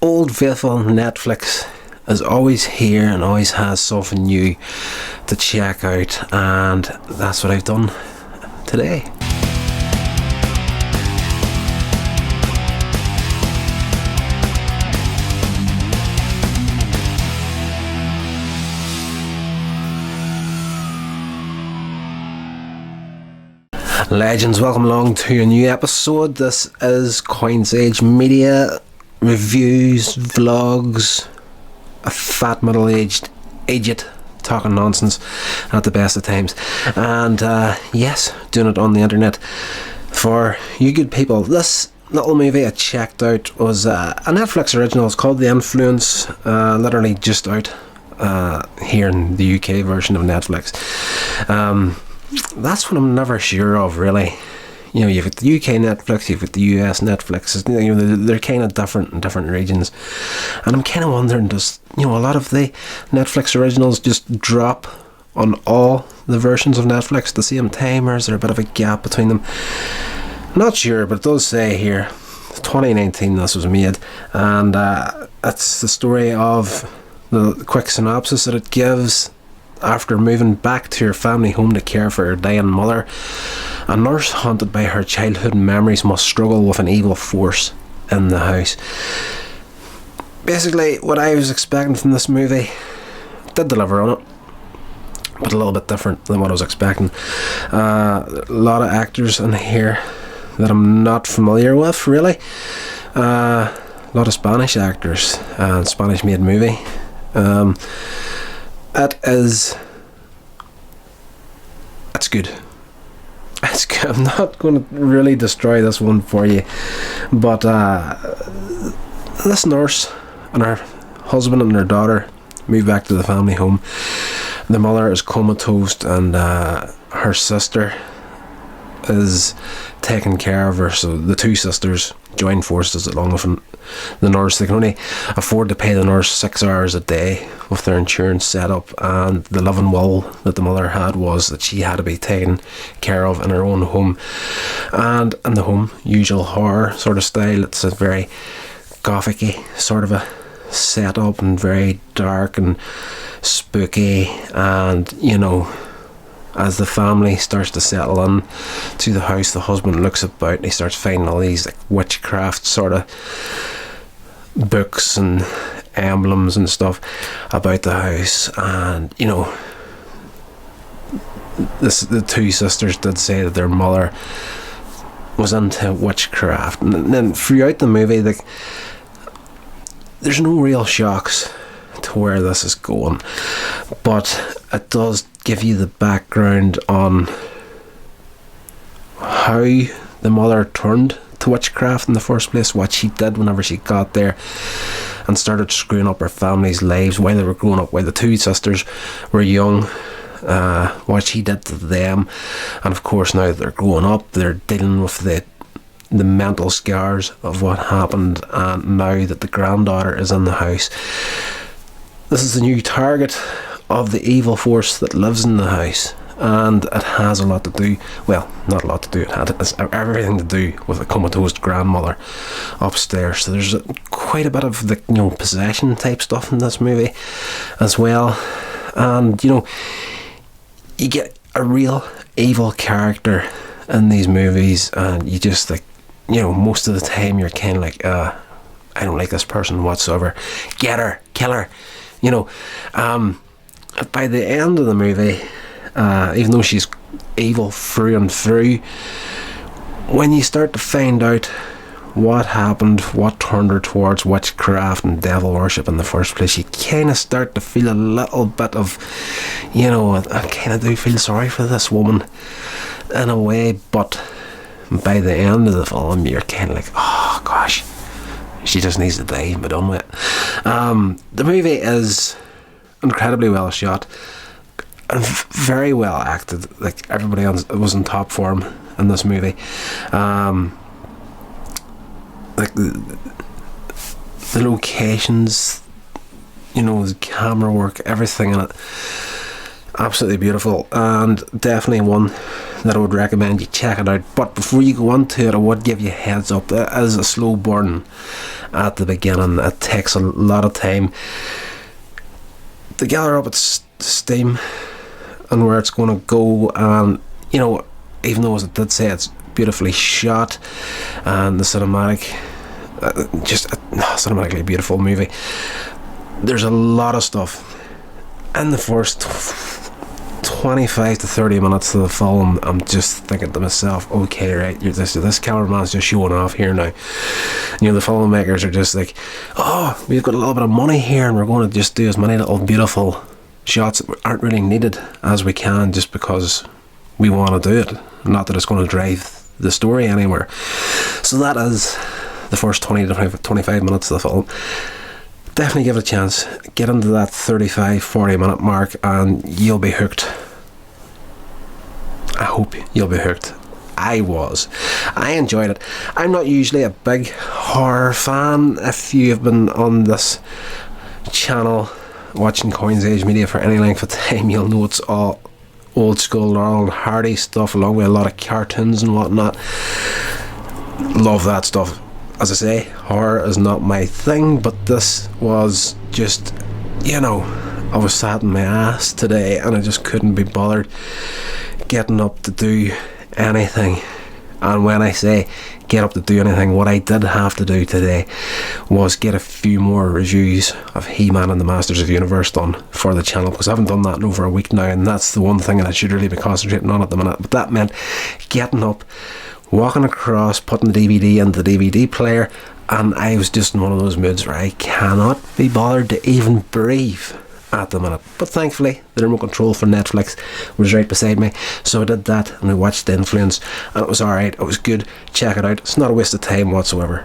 Old faithful Netflix is always here and always has something new to check out, and that's what I've done today. Legends, welcome along to a new episode. This is Coins Age Media reviews, vlogs, a fat middle-aged idiot talking nonsense at the best of times, and yes, doing it on the internet for you good people. This little movie I checked out was a Netflix original. It's called The Influence, literally just out here in the UK version of Netflix. That's what I'm never sure of, really. You know, you've got the UK Netflix, you've got the US Netflix. You know, they're kind of different in different regions, and I'm kind of wondering, does, you know, a lot of the Netflix originals just drop on all the versions of Netflix at the same time, or is there a bit of a gap between them? Not sure, but it does say here 2019 this was made, and it's the story of the quick synopsis that it gives. After moving back to her family home to care for her dying mother, a nurse haunted by her childhood memories must struggle with an evil force in the house. Basically, what I was expecting from this movie did deliver on it, but a little bit different than what I was expecting. A lot of actors in here that I'm not familiar with, really. A lot of Spanish actors, Spanish made movie. It's good. It's good. I'm not going to really destroy this one for you, but this nurse and her husband and her daughter move back to the family home. The mother is comatose, and her sister is taking care of her, so the two sisters join forces along with the nurse. They can only afford to pay the nurse 6 hours a day with their insurance set up, and the living will that the mother had was that she had to be taken care of in her own home, and in the home, usual horror sort of style. It's a very gothic-y sort of a setup, and very dark and spooky, and you know, as the family starts to settle in to the house, the husband looks about and he starts finding all these like witchcraft sort of books and emblems and stuff about the house. And you know, the two sisters did say that their mother was into witchcraft, and then throughout the movie, like, there's no real shocks to where this is going, but it does give you the background on how the mother turned to witchcraft in the first place, what she did whenever she got there and started screwing up her family's lives while they were growing up, while the two sisters were young, what she did to them. And of course, now that they're growing up, they're dealing with the mental scars of what happened, and now that the granddaughter is in the house, this is the new target of the evil force that lives in the house, and it has a lot to do, well, not a lot to do, it has everything to do with a comatose grandmother upstairs. So there's quite a bit of the, you know, possession type stuff in this movie as well, and you know, you get a real evil character in these movies, and you just, like, you know, most of the time you're kind of like, I don't like this person whatsoever, get her, kill her, you know. By the end of the movie, even though she's evil through and through, when you start to find out what happened, what turned her towards witchcraft and devil worship in the first place, you kind of start to feel a little bit of, you know, I kind of do feel sorry for this woman in a way, but by the end of the film, you're kind of like, oh gosh, she just needs to die and be done with it. The movie is incredibly well shot and very well acted. Like, everybody else was in top form in this movie. Like the locations, you know, the camera work, everything in it. absolutely beautiful, and definitely one that I would recommend you check it out. But before you go into it, I would give you a heads up. It is a slow burn at the beginning. It takes a lot of time to gather up its steam and where it's going to go. And you know, even though, as I did say, it's beautifully shot and the cinematic, just a cinematically beautiful movie, there's a lot of stuff in the first 25 to 30 minutes of the film. I'm just thinking to myself, okay, right, this cameraman's just showing off here now. You know, the filmmakers are just like, oh, we've got a little bit of money here and we're going to just do as many little beautiful shots that aren't really needed as we can, just because we want to do it, not that it's going to drive the story anywhere. So that is the first 20 to 25 minutes of the film. Definitely give it a chance. Get into that 35-40 minute mark and you'll be hooked. I hope you'll be hooked. I enjoyed it. I'm not usually a big horror fan. If you have been on this channel watching Coins Age Media for any length of time, you'll know it's all old school Laurel and Hardy stuff, along with a lot of cartoons and whatnot. Love that stuff. As I say, horror is not my thing, but this was just, you know, I was sat in my ass today and I just couldn't be bothered getting up to do anything. And when I say get up to do anything, what I did have to do today was get a few more reviews of He-Man and the Masters of the Universe done for the channel, because I haven't done that in over a week now, and that's the one thing that I should really be concentrating on at the minute. But that meant getting up, walking across, putting the DVD in the DVD player, and I was just in one of those moods where I cannot be bothered to even breathe at the minute. But thankfully the remote control for Netflix was right beside me, so I did that and we watched The Influence, and it was alright, it was good. Check it out, it's not a waste of time whatsoever.